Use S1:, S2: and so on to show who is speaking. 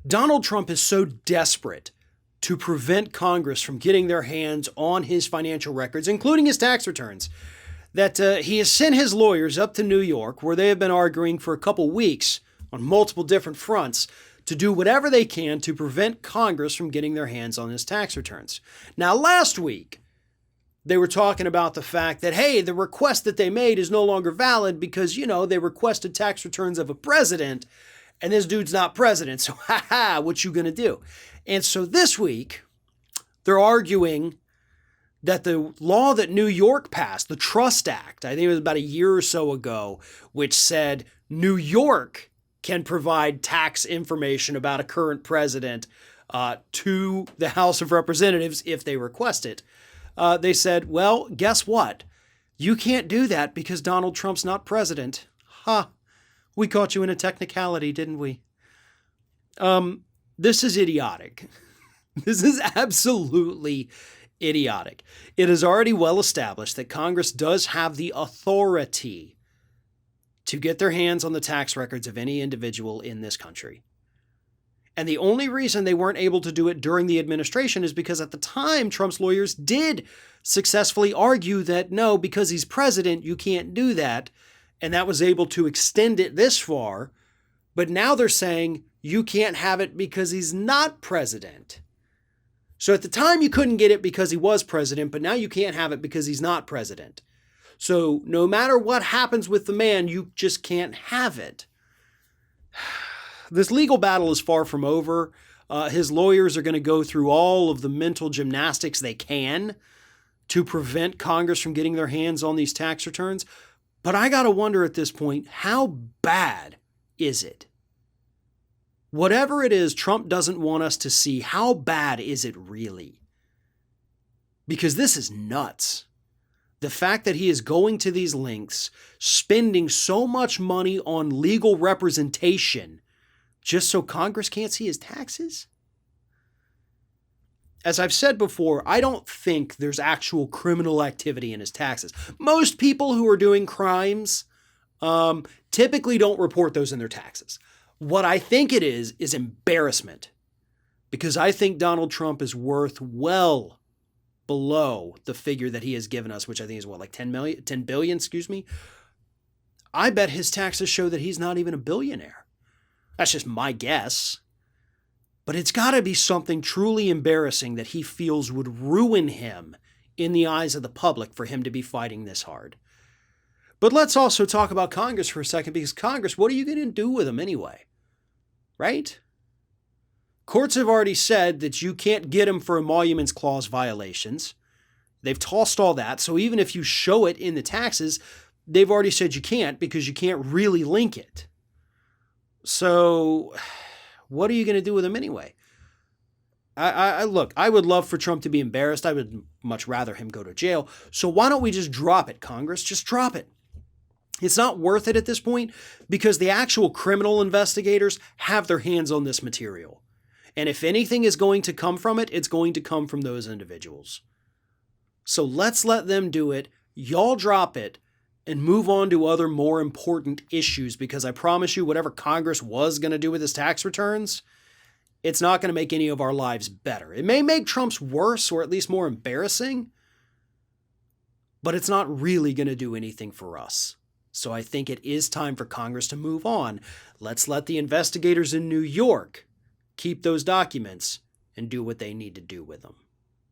S1: Donald Trump is so desperate to prevent Congress from getting their hands on his financial records, including his tax returns, that he has sent his lawyers up to New York, where they have been arguing for a couple weeks on multiple different fronts to do whatever they can to prevent Congress from getting their hands on his tax returns. Now, last week, they were talking about the fact that, hey, the request that they made is no longer valid because, they requested tax returns of a president, and this dude's not president, so what you gonna do? And so this week, they're arguing that the law that New York passed, the Trust Act, I think it was about a year or so ago, which said New York can provide tax information about a current president to the House of Representatives if they request it. They said, well, guess what? You can't do that because Donald Trump's not president. We caught you in a technicality, didn't we? This is idiotic. This is absolutely idiotic. It is already well established that Congress does have the authority to get their hands on the tax records of any individual in this country. And the only reason they weren't able to do it during the administration is because at the time, Trump's lawyers did successfully argue that no, because he's president, you can't do that. And that was able to extend it this far. But now they're saying you can't have it because he's not president. So at the time you couldn't get it because he was president, but now you can't have it because he's not president. So no matter what happens with the man, you just can't have it. This legal battle is far from over. His lawyers are going to go through all of the mental gymnastics they can to prevent Congress from getting their hands on these tax returns. But I got to wonder at this point, how bad is it? Whatever it is Trump doesn't want us to see, how bad is it really? Because this is nuts. The fact that he is going to these lengths, spending so much money on legal representation just so Congress can't see his taxes? As I've said before, I don't think there's actual criminal activity in his taxes. Most people who are doing crimes typically don't report those in their taxes. What I think it is embarrassment, because I think Donald Trump is worth well below the figure that he has given us, which I think is like 10 billion, I bet his taxes show that he's not even a billionaire. That's just my guess. But it's got to be something truly embarrassing that he feels would ruin him in the eyes of the public for him to be fighting this hard. But let's also talk about Congress for a second, because Congress, what are you going to do with them anyway? Right? Courts have already said that you can't get him for emoluments clause violations. They've tossed all that. So even if you show it in the taxes, they've already said you can't because you can't really link it. So what are you going to do with him anyway? Look, I would love for Trump to be embarrassed. I would much rather him go to jail. So why don't we just drop it, Congress? Just drop it. It's not worth it at this point because the actual criminal investigators have their hands on this material. And if anything is going to come from it, it's going to come from those individuals. So let's let them do it. Y'all drop it and move on to other more important issues, because I promise you, whatever Congress was going to do with his tax returns, it's not going to make any of our lives better. It may make Trump's worse, or at least more embarrassing, but it's not really going to do anything for us. So I think it is time for Congress to move on. Let's let the investigators in New York keep those documents and do what they need to do with them.